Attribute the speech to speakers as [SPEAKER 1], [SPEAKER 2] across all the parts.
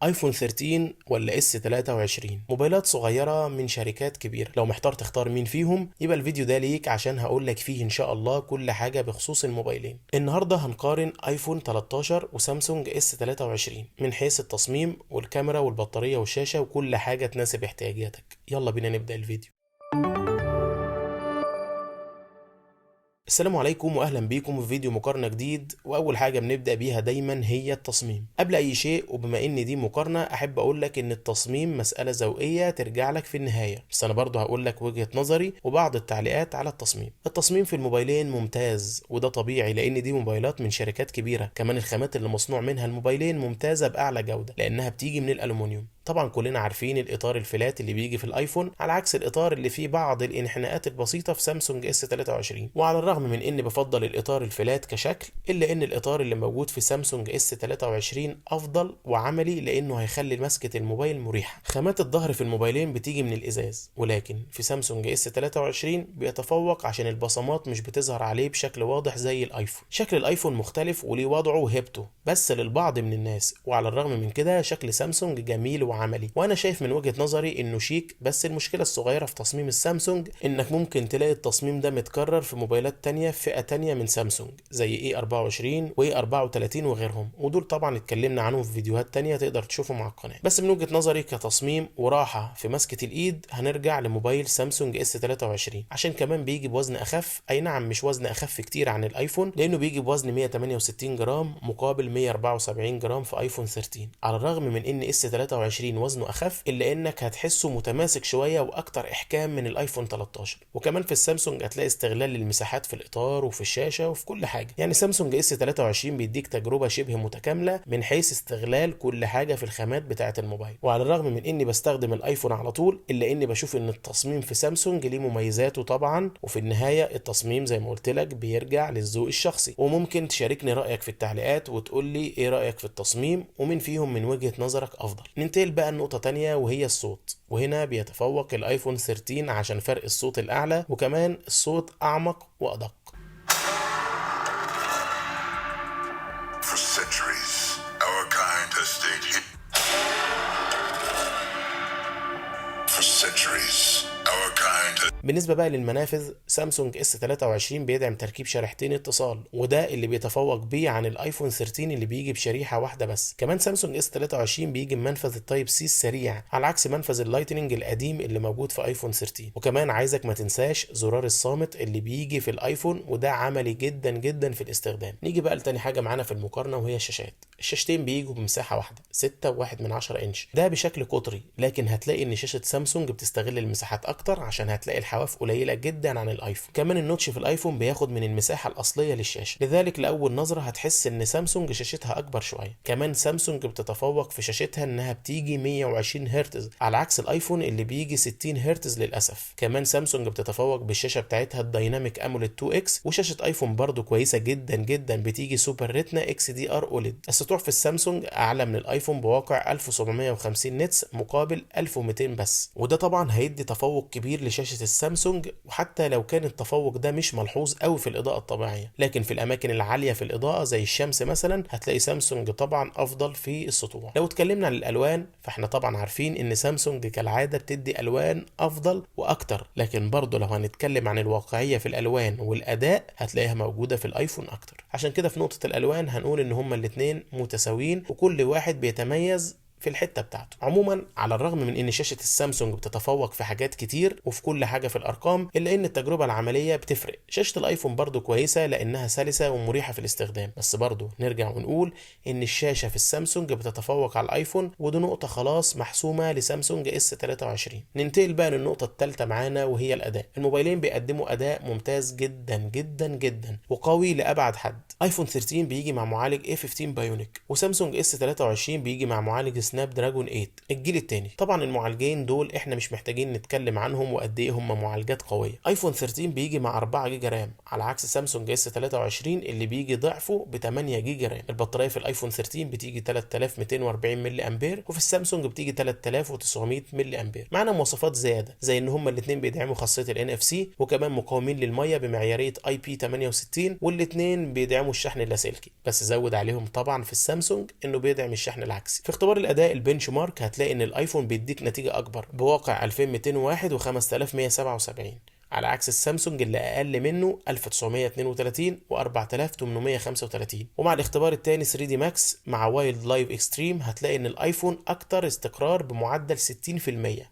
[SPEAKER 1] ايفون 13 ولا اس 23؟ موبايلات صغيرة من شركات كبيرة. لو محتار تختار مين فيهم يبقى الفيديو ده ليك، عشان هقولك فيه ان شاء الله كل حاجة بخصوص الموبايلين. النهاردة هنقارن ايفون 13 وسامسونج اس 23 من حيث التصميم والكاميرا والبطارية والشاشة وكل حاجة تناسب احتياجاتك. يلا بينا نبدأ الفيديو. السلام عليكم واهلا بيكم في فيديو مقارنة جديد، واول حاجة بنبدأ بيها دايما هي التصميم قبل اي شيء. وبما ان دي مقارنة احب اقول لك ان التصميم مسألة ذوقية ترجع لك في النهاية، بس انا برضه هقول لك وجهة نظري وبعض التعليقات على التصميم. التصميم في الموبايلين ممتاز، وده طبيعي لان دي موبايلات من شركات كبيرة. كمان الخامات اللي مصنوع منها الموبايلين ممتازة باعلى جودة لانها بتيجي من الالومنيوم. طبعا كلنا عارفين الاطار الفلات اللي بيجي في الايفون، على عكس الاطار اللي فيه بعض الانحناءات البسيطه في سامسونج اس 23. وعلى الرغم من اني بفضل الاطار الفلات كشكل، الا ان الاطار اللي موجود في سامسونج اس 23 افضل وعملي، لانه هيخلي مسكه الموبايل مريحه. خامات الظهر في الموبايلين بتيجي من الازاز، ولكن في سامسونج اس 23 بيتفوق عشان البصمات مش بتظهر عليه بشكل واضح زي الايفون. شكل الايفون مختلف وليه وضعه وهيبته بس للبعض من الناس، وعلى الرغم من كده شكل سامسونج جميل وعملي، وانا شايف من وجهة نظري انه شيك. بس المشكلة الصغيرة في تصميم السامسونج انك ممكن تلاقي التصميم ده متكرر في موبايلات تانية فئة تانية من سامسونج زي اي 24 واي 34 وغيرهم، ودول طبعا اتكلمنا عنهم في فيديوهات تانية تقدر تشوفهم على القناة. بس من وجهة نظري كتصميم وراحة في مسكة الايد هنرجع لموبايل سامسونج اس 23، عشان كمان بيجي بوزن اخف. اي نعم مش وزن اخف كتير عن الايفون، لانه بيجي بوزن 168 جرام مقابل 174 جرام في ايفون 13. على الرغم من ان اس 23 وزنه اخف، الا انك هتحسه متماسك شويه واكتر احكام من الايفون 13. وكمان في السامسونج هتلاقي استغلال للمساحات في الاطار وفي الشاشه وفي كل حاجه. يعني سامسونج اس 23 بيديك تجربه شبه متكامله من حيث استغلال كل حاجه في الخامات بتاعه الموبايل. وعلى الرغم من اني بستخدم الايفون على طول، الا اني بشوف ان التصميم في سامسونج ليه مميزاته طبعا. وفي النهايه التصميم زي ما قلت لك بيرجع للذوق الشخصي، وممكن تشاركني رايك في التعليقات وتقول لي ايه رايك في التصميم ومين فيهم من وجهه نظرك افضل. ننتقل بقى النقطه تانية وهي الصوت، وهنا بيتفوق الايفون 13 عشان فرق الصوت الاعلى، وكمان الصوت اعمق وادق. For centuries, our kind has stayed hidden. For centuries, our kind has... بالنسبة بقى للمنافذ، سامسونج اس 23 بيدعم تركيب شريحتين اتصال، وده اللي بيتفوق بيه عن الايفون 13 اللي بيجي بشريحة واحدة بس. كمان سامسونج اس 23 بيجي بمنفذ التايب سي السريع، على عكس منفذ اللايتنينج القديم اللي موجود في ايفون 13. وكمان عايزك ما تنساش زرار الصامت اللي بيجي في الايفون، وده عملي جدا جدا في الاستخدام. نيجي بقى لتاني حاجة معانا في المقارنة وهي الشاشات. الشاشتين بيجوا بمساحة واحدة 6.1 انش، ده بشكل قطري، لكن هتلاقي ان شاشة سامسونج بتستغل المساحات اكتر عشان هتلاقي الحواف قليلة جدا عن الايفون. كمان النوتش في الايفون بياخد من المساحة الاصلية للشاشة، لذلك لاول نظرة هتحس ان سامسونج شاشتها اكبر شوية. كمان سامسونج بتتفوق في شاشتها انها بتيجي 120 هرتز على عكس الايفون اللي بيجي 60 هرتز للاسف. كمان سامسونج بتتفوق بالشاشة بتاعتها الدايناميك اموليد 2 اكس، وشاشة ايفون برضو كويسة جدا جدا بتيجي سوبر ريتنا اكس دي ار اوليد. السطوع في السامسونج اعلى من الايفون بواقع 1750 نتس مقابل 1200 بس، وده طبعا هيدي تفوق كبير لشاشة السامسونج. وحتى لو كان التفوق ده مش ملحوظ قوي في الاضاءة الطبيعية، لكن في الاماكن العالية في الاضاءة زي الشمس مثلا هتلاقي سامسونج طبعا افضل في السطوع. لو اتكلمنا عن الالوان فاحنا طبعا عارفين ان سامسونج كالعادة بتدي الوان افضل واكتر، لكن برضه لو هنتكلم عن الواقعية في الالوان والاداء هتلاقيها موجودة في الايفون اكتر. عشان كده في نقطة الالوان هنقول ان هما الاتنين متساويين، وكل واحد بيتميز في الحته بتاعته. عموما على الرغم من ان شاشه السامسونج بتتفوق في حاجات كتير وفي كل حاجه في الارقام، الا ان التجربه العمليه بتفرق. شاشه الايفون برضو كويسه لانها سلسه ومريحه في الاستخدام، بس برضو نرجع ونقول ان الشاشه في السامسونج بتتفوق على الايفون، ودي نقطه خلاص محسومه لسامسونج اس 23. ننتقل بقى للنقطه الثالثه معانا وهي الاداء. الموبايلين بيقدموا اداء ممتاز جدا جدا جدا وقوي لابعد حد. ايفون 13 بيجي مع معالج A15 بايونيك، وسامسونج اس 23 بيجي مع معالج سناب دراجون 8 الجيل الثاني. طبعا المعالجين دول احنا مش محتاجين نتكلم عنهم وقد ايه هم معالجات قويه. ايفون 13 بيجي مع 4 جيجا رام على عكس سامسونج اس 23 اللي بيجي ضعفه ب 8 جيجا رام. البطاريه في الايفون 13 بتيجي 3240 ملي امبير، وفي السامسونج بتيجي 3900 ملي امبير. معانا مواصفات زياده زي ان هم الاثنين بيدعموا خاصيه الان اف سي، وكمان مقاومين للميه بمعياريه اي بي 68، والاثنين بيدعموا الشحن اللاسلكي. بس زود عليهم طبعا في السامسونج انه بيدعم الشحن العكسي. في اختبار الاداء الاداء البنش مارك هتلاقي ان الايفون بيديك نتيجة اكبر بواقع 2201 و5177، على عكس السامسونج اللي اقل منه 1932 و4835. ومع الاختبار الثاني 3 دي ماكس مع وايلد لايف اكستريم هتلاقي ان الايفون اكتر استقرار بمعدل 60%،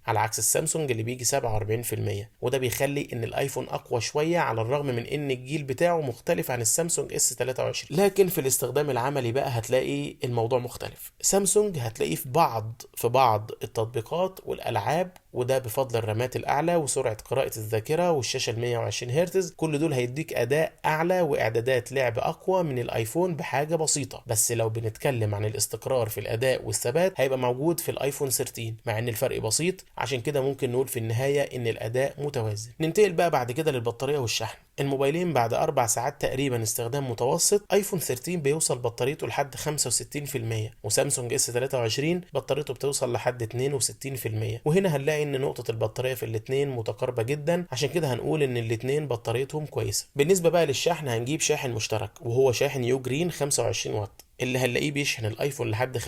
[SPEAKER 1] على عكس السامسونج اللي بيجي 47%، وده بيخلي ان الايفون اقوى شويه على الرغم من ان الجيل بتاعه مختلف عن السامسونج اس 23. لكن في الاستخدام العملي بقى هتلاقي الموضوع مختلف. سامسونج هتلاقيه في بعض التطبيقات والالعاب، وده بفضل الرامات الاعلى وسرعه قراءه الذاكره والشاشه ال 120 هرتز، كل دول هيديك اداء اعلى واعدادات لعب اقوى من الايفون بحاجه بسيطه. بس لو بنتكلم عن الاستقرار في الاداء والثبات هيبقى موجود في الايفون 13 مع ان الفرق بسيط، عشان كده ممكن نقول في النهايه ان الاداء متوازن. ننتقل بقى بعد كده للبطاريه والشحن. الموبايلين بعد 4 ساعات تقريبا استخدام متوسط، ايفون 13 بيوصل بطاريته لحد 65%، وسامسونج اس 23 بطاريته بتوصل لحد 62%. وهنا هنلاقي ان نقطة البطارية في الاتنين متقاربة جدا، عشان كده هنقول ان الاتنين بطاريتهم كويسة. بالنسبة بقى للشحن هنجيب شاحن مشترك وهو شاحن يو جرين 25 واط اللي هنلاقيه بيشحن الايفون لحد 50%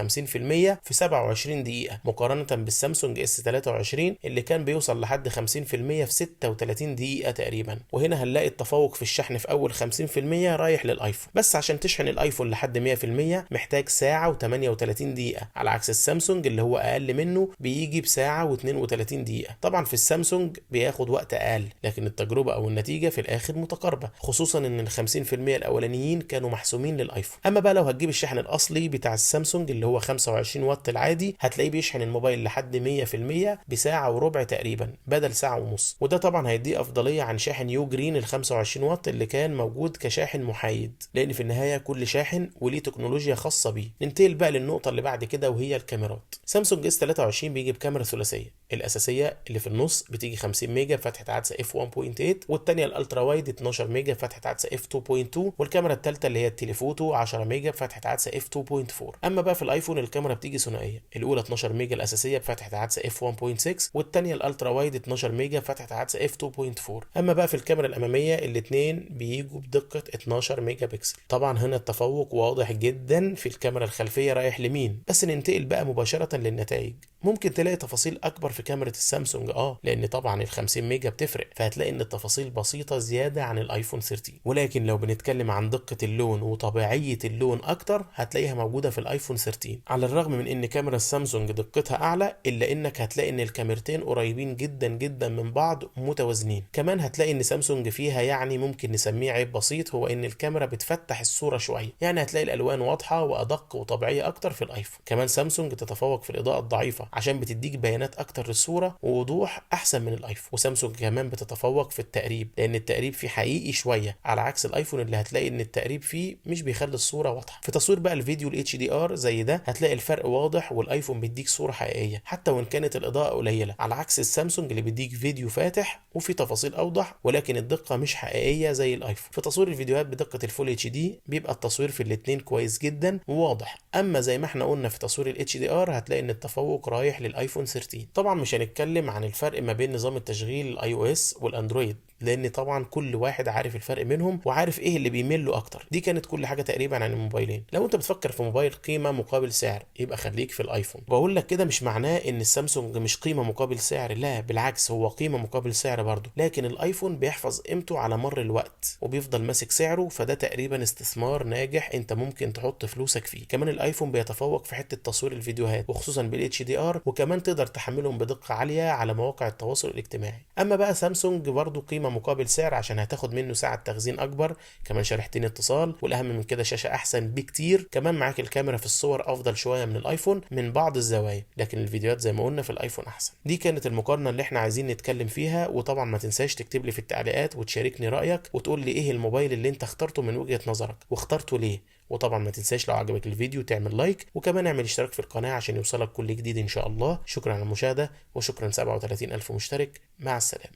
[SPEAKER 1] في 27 دقيقة، مقارنة بالسامسونج اس 23 اللي كان بيوصل لحد 50% في 36 دقيقة تقريبا. وهنا هنلاقي التفوق في الشحن في اول 50% رايح للايفون، بس عشان تشحن الايفون لحد 100% محتاج ساعة و38 دقيقة، على عكس السامسونج اللي هو اقل منه بيجي بساعة و32 دقيقة. طبعا في السامسونج بياخد وقت اقل، لكن التجربة او النتيجة في الاخر متقاربة، خصوصا ان ال 50% الاولانيين كانوا محسومين للايفون. اما بقى لو هتجيب الشحن الاصلي بتاع السامسونج اللي هو 25 واط العادي هتلاقيه بيشحن الموبايل لحد 100% بساعة وربع تقريبا بدل ساعة ونص، وده طبعا هيديه افضلية عن شاحن يو جرين ال 25 واط اللي كان موجود كشاحن محايد، لان في النهاية كل شاحن وليه تكنولوجيا خاصة بيه. ننتقل بقى للنقطة اللي بعد كده وهي الكاميرات. سامسونج اس 23 بيجي بكاميرا ثلاثية، الاساسية اللي في النص بتيجي 50 ميجا بفتحة عدسة اف 1.8، والثانية الالترا وايد 12 ميجا بفتحة عدسة اف 2.2، والكاميرا الثالثة اللي هي التليفوتو 10 ميجا بفتحة عدسة اف 2.4. اما بقى في الايفون الكاميرا بتيجي ثنائيه، الاولى 12 ميجا الاساسيه بفتحه عدسه اف 1.6، والثانيه الالترا وايد 12 ميجا بفتحه عدسه اف 2.4. اما بقى في الكاميرا الاماميه الاثنين بيجوا بدقه 12 ميجا بكسل. طبعا هنا التفوق واضح جدا في الكاميرا الخلفيه رايح لمين. بس ننتقل بقى مباشره للنتائج. ممكن تلاقي تفاصيل اكبر في كاميرا السامسونج لان طبعا ال 50 ميجا بتفرق، فهتلاقي ان التفاصيل بسيطه زياده عن الايفون 13. ولكن لو بنتكلم عن دقه اللون وطبيعيه اللون اكتر هتلاقيها موجوده في الايفون 13. على الرغم من ان كاميرا السامسونج دقتها اعلى الا انك هتلاقي ان الكاميرتين قريبين جدا جدا من بعض متوازنين. كمان هتلاقي ان سامسونج فيها يعني ممكن نسميه عيب بسيط، هو ان الكاميرا بتفتح الصوره شويه، يعني هتلاقي الالوان واضحه وادق وطبيعيه اكتر في الايفون. كمان سامسونج تتفوق في الاضاءه الضعيفه عشان بتديك بيانات اكتر للصوره ووضوح احسن من الايفون. وسامسونج كمان بتتفوق في التقريب لان التقريب فيه حقيقي شويه، على عكس الايفون اللي هتلاقي ان التقريب فيه مش بيخلي الصوره واضحه. في تصوير بقى الفيديو الاتش دي ار زي ده هتلاقي الفرق واضح، والايفون بيديك صوره حقيقيه حتى وان كانت الاضاءه قليله، على عكس السامسونج اللي بيديك فيديو فاتح وفي تفاصيل اوضح ولكن الدقه مش حقيقيه زي الايفون. في تصوير الفيديوهات بدقه الفول اتش دي بيبقى التصوير في الاثنين كويس جدا وواضح. اما زي ما احنا قلنا في تصوير الاتش دي ار هتلاقي ان التفوق رايح للايفون 13. طبعا مش هنتكلم عن الفرق ما بين نظام التشغيل الاي او اس والاندرويد، لان طبعا كل واحد عارف الفرق منهم وعارف ايه اللي بيميل له اكتر. دي كانت كل حاجه تقريبا عن الموبايلين. لو انت بتفكر في موبايل قيمه مقابل سعر يبقى خليك في الايفون. بقول لك كده مش معناه ان السامسونج مش قيمه مقابل سعر، لا بالعكس هو قيمه مقابل سعر برضه، لكن الايفون بيحفظ قيمته على مر الوقت وبيفضل ماسك سعره، فده تقريبا استثمار ناجح انت ممكن تحط فلوسك فيه. كمان الايفون بيتفوق في حته تصوير الفيديوهات وخصوصا بالاتش دي ار، وكمان تقدر تحملهم بدقه عاليه على مواقع التواصل الاجتماعي. اما بقى سامسونج برضه قيمه مقابل سعر عشان هتاخد منه ساعه تخزين اكبر، كمان شريحتين اتصال، والاهم من كده شاشه احسن بكتير، كمان معاك الكاميرا في الصور افضل شويه من الايفون من بعض الزوايا، لكن الفيديوهات زي ما قلنا في الايفون احسن. دي كانت المقارنه اللي احنا عايزين نتكلم فيها، وطبعا ما تنساش تكتب لي في التعليقات وتشاركني رايك وتقول لي ايه الموبايل اللي انت اخترته من وجهه نظرك واخترته ليه. وطبعا ما تنساش لو عجبك الفيديو تعمل لايك، وكمان اعمل اشتراك في القناه عشان يوصلك كل جديد ان شاء الله. شكرا على المشاهده، وشكرا 37,000 مشترك. مع السلامه.